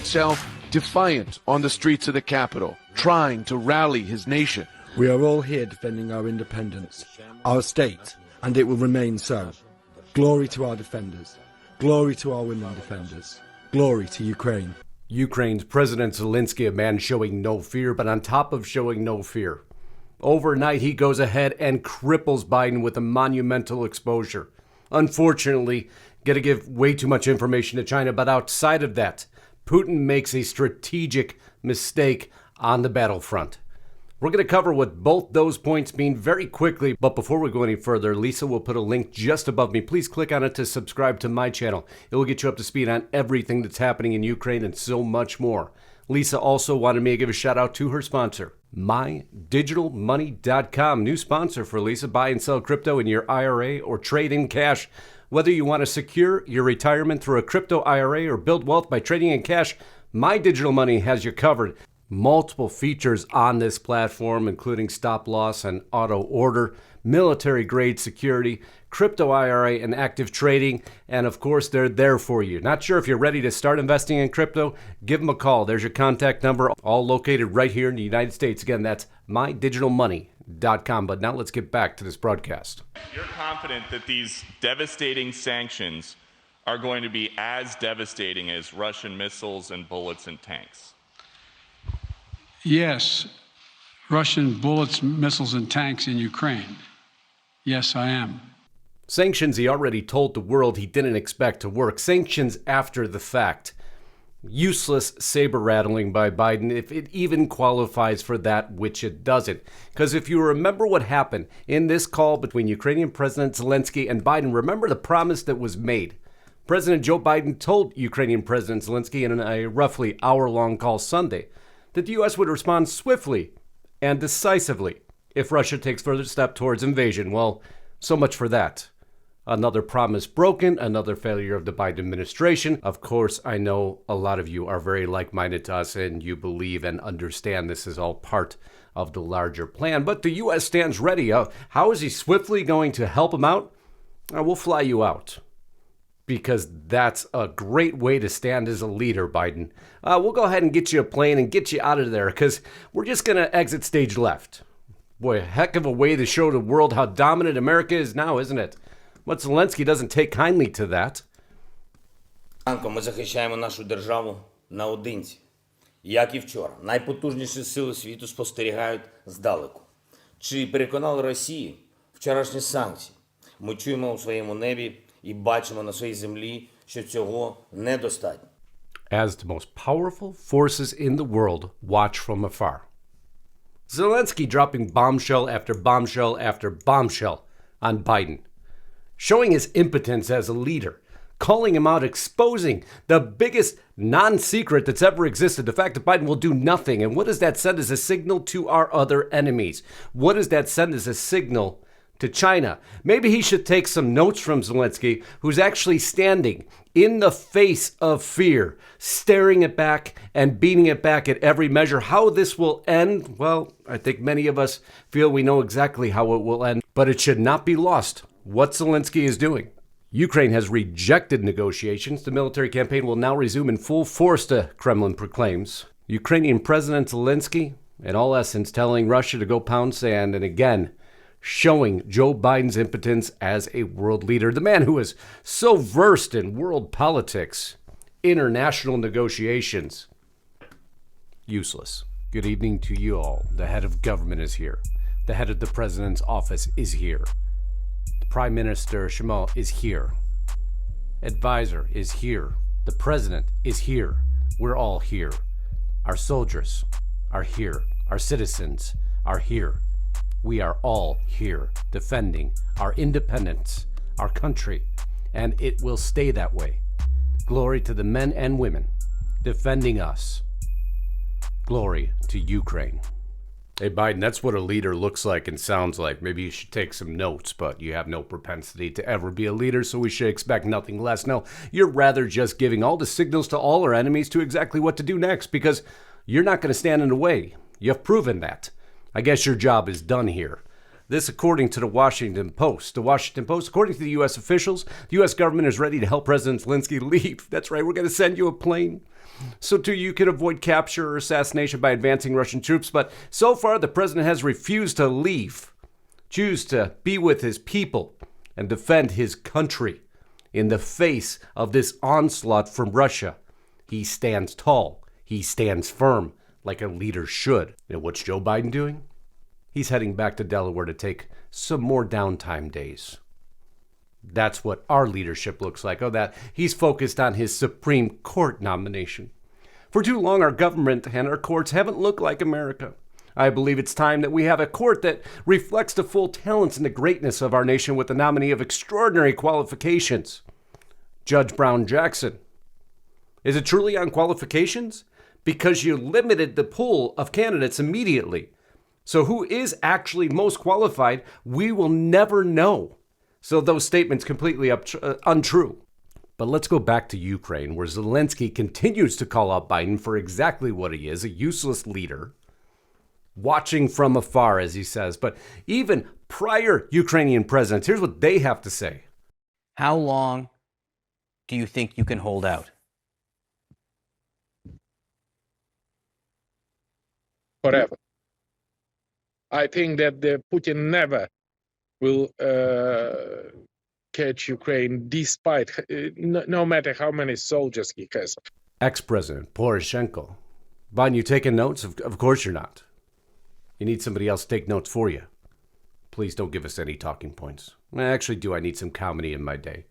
himself defiant on the streets of the capital, trying to rally his nation. We are all here defending our independence, our state, and it will remain so. Glory to our defenders. Glory to our women defenders. Glory to Ukraine. Ukraine's President Zelensky, a man showing no fear, but on top of showing no fear, overnight he goes ahead and cripples Biden with a monumental exposure. Unfortunately, got to give way too much information to China, but outside of that, Putin makes a strategic mistake on the battlefront. We're going to cover what both those points mean very quickly, but before we go any further, Lisa will put a link just above me. Please click on it to subscribe to my channel. It will get you up to speed on everything that's happening in Ukraine and so much more. Lisa also wanted me to give a shout out to her sponsor, MyDigitalMoney.com. New sponsor for Lisa. Buy and sell crypto in your IRA or trade in cash. Whether you want to secure your retirement through a crypto IRA or build wealth by trading in cash, My Digital Money has you covered. Multiple features on this platform, including stop loss and auto order, military grade security, crypto IRA and active trading, and of course they're there for you. Not sure if you're ready to start investing in crypto? Give them a call. There's your contact number, all located right here in the United States. Again, that's mydigitalmoney.com. But now let's get back to this broadcast. You're confident that these devastating sanctions are going to be as devastating as Russian missiles and bullets and tanks? Yes, Russian bullets, missiles, and tanks in Ukraine. Yes, I am. Sanctions he already told the world he didn't expect to work. Sanctions after the fact. Useless saber rattling by Biden, if it even qualifies for that, which it doesn't. Because if you remember what happened in this call between Ukrainian President Zelensky and Biden, remember the promise that was made. President Joe Biden told Ukrainian President Zelensky in a roughly hour-long call Sunday that the U.S. would respond swiftly and decisively if Russia takes further step towards invasion. Well, so much for that. Another promise broken, another failure of the Biden administration. Of course, I know a lot of you are very like-minded to us and you believe and understand this is all part of the larger plan. But the U.S. stands ready. How is he swiftly going to help him out? We'll fly you out. Because that's a great way to stand as a leader, Biden. We'll go ahead and get you a plane and get you out of there because we're just going to exit stage left. Boy, a heck of a way to show the world how dominant America is now, isn't it? But Zelensky doesn't take kindly to that. Ми захищаємо нашу державу наодинці. Як і вчора, найпотужніші сили світу спостерігають здалеку. Чи переконали Росію вчорашні санкції? Ми чуємо у своєму небі і бачимо на своїй землі, що цього недостатньо. As the most powerful forces in the world watch from afar. Zelensky dropping bombshell after bombshell after bombshell on Biden. Showing his impotence as a leader. Calling him out, exposing the biggest non-secret that's ever existed. The fact that Biden will do nothing. And what does that send as a signal to our other enemies? What does that send as a signal to China? Maybe he should take some notes from Zelensky, who's actually standing in the face of fear, staring it back and beating it back at every measure. How this will end, well, I think many of us feel we know exactly how it will end, but it should not be lost what Zelensky is doing. Ukraine has rejected negotiations. The military campaign will now resume in full force, the Kremlin proclaims. Ukrainian President Zelensky, in all essence, telling Russia to go pound sand, and again, showing Joe Biden's impotence as a world leader. The man who is so versed in world politics, international negotiations. Useless. Good evening to you all. The head of government is here. The head of the president's office is here. The Prime Minister Shimo is here. Advisor is here. The president is here. We're all here. Our soldiers are here. Our citizens are here. We are all here defending our independence, our country, and it will stay that way. Glory to the men and women defending us. Glory to Ukraine. Hey, Biden, that's what a leader looks like and sounds like. Maybe you should take some notes, but you have no propensity to ever be a leader, so we should expect nothing less. No, you're rather just giving all the signals to all our enemies to exactly what to do next, because you're not going to stand in the way. You've proven that. I guess your job is done here. This according to the Washington Post. The Washington Post, according to the U.S. officials, the U.S. government is ready to help President Zelensky leave. That's right, we're going to send you a plane. So too you can avoid capture or assassination by advancing Russian troops. But so far, the president has refused to leave, choose to be with his people and defend his country in the face of this onslaught from Russia. He stands tall. He stands firm, like a leader should. And what's Joe Biden doing? He's heading back to Delaware to take some more downtime days. That's what our leadership looks like. Oh, that he's focused on his Supreme Court nomination. For too long, our government and our courts haven't looked like America. I believe it's time that we have a court that reflects the full talents and the greatness of our nation with a nominee of extraordinary qualifications. Judge Brown Jackson. Is it truly on qualifications? Because you limited the pool of candidates immediately. So who is actually most qualified, we will never know. So those statements completely untrue. But let's go back to Ukraine, where Zelensky continues to call out Biden for exactly what he is, a useless leader, watching from afar, as he says. But even prior Ukrainian presidents, here's what they have to say. How long do you think you can hold out? Forever. I think that Putin never will catch Ukraine, despite no matter how many soldiers he has. Ex-President Poroshenko. Biden, you taking notes? Of course you're not. You need somebody else to take notes for you. Please don't give us any talking points. I actually do. I need some comedy in my day.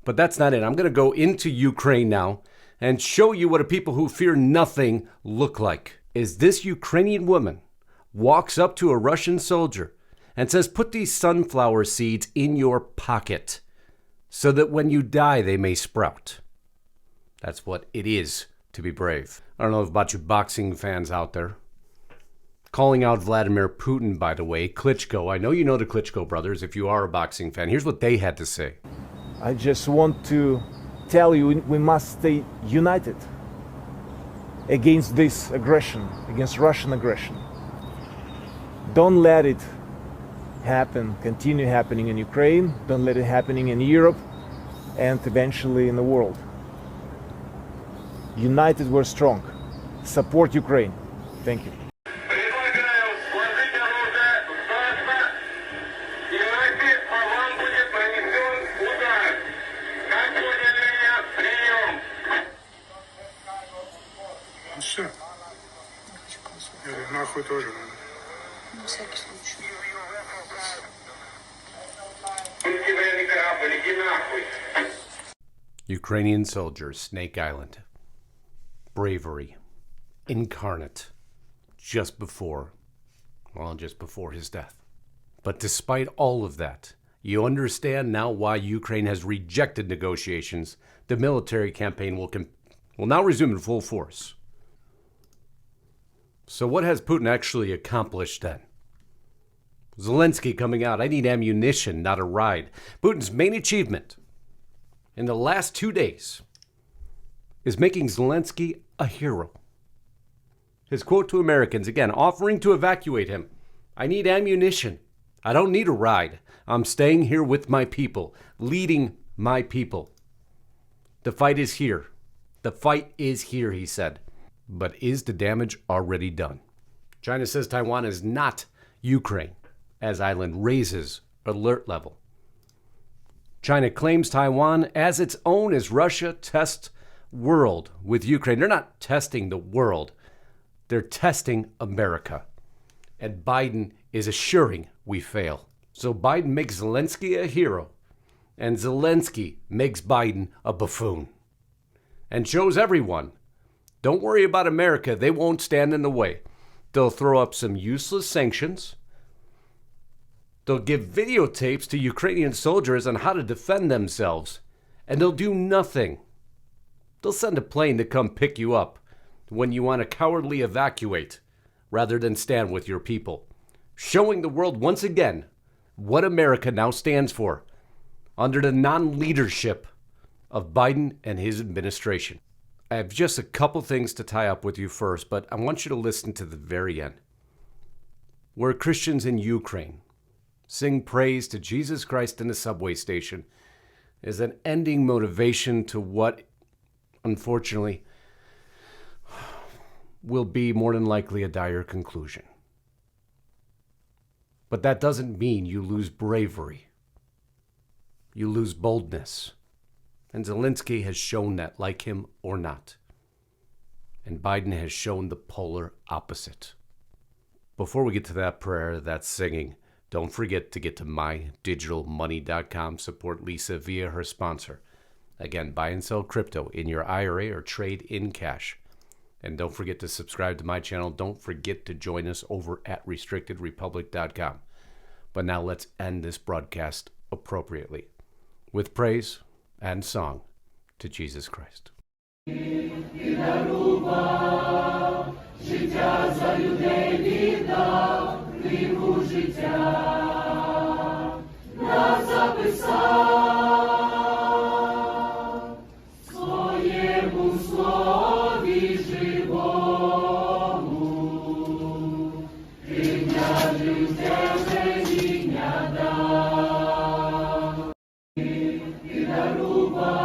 But that's not it. I'm going to go into Ukraine now and show you what a people who fear nothing look like. Is this Ukrainian woman walks up to a Russian soldier and says, put these sunflower seeds in your pocket so that when you die, they may sprout. That's what it is to be brave. I don't know about you boxing fans out there. Calling out Vladimir Putin, by the way, Klitschko. I know you know the Klitschko brothers if you are a boxing fan. Here's what they had to say. I just want to tell you we must stay united against this aggression, against Russian aggression. Don't let it happen, continue happening in Ukraine. Don't let it happening in Europe and eventually in the world. United, we're strong. Support Ukraine. Thank you. Все. Нахуй тоже надо. На всякий случай. Ukrainian soldiers, Snake Island. Bravery. Incarnate. Just before his death. But despite all of that, you understand now why Ukraine has rejected negotiations. The military campaign will now resume in full force. So what has Putin actually accomplished then? Zelensky coming out, I need ammunition, not a ride. Putin's main achievement in the last 2 days is making Zelensky a hero. His quote to Americans, again, offering to evacuate him. I need ammunition. I don't need a ride. I'm staying here with my people, leading my people. The fight is here. The fight is here, he said. But is the damage already done? China says Taiwan is not Ukraine, as island raises alert level. China claims Taiwan as its own as Russia tests world with Ukraine. They're not testing the world. They're testing America. And Biden is assuring we fail. So Biden makes Zelensky a hero, and Zelensky makes Biden a buffoon. And shows everyone, don't worry about America. They won't stand in the way. They'll throw up some useless sanctions. They'll give videotapes to Ukrainian soldiers on how to defend themselves. And they'll do nothing. They'll send a plane to come pick you up when you want to cowardly evacuate rather than stand with your people. Showing the world once again what America now stands for under the non-leadership of Biden and his administration. I have just a couple things to tie up with you first, but I want you to listen to the very end. Where Christians in Ukraine sing praise to Jesus Christ in a subway station is an ending motivation to what, unfortunately, will be more than likely a dire conclusion. But that doesn't mean you lose bravery. You lose boldness. And Zelensky has shown that, like him or not. And Biden has shown the polar opposite. Before we get to that prayer, that singing, don't forget to get to mydigitalmoney.com. Support Lisa via her sponsor. Again, buy and sell crypto in your IRA or trade in cash. And don't forget to subscribe to my channel. Don't forget to join us over at restrictedrepublic.com. But now let's end this broadcast appropriately with praise and song to Jesus Christ. Ruba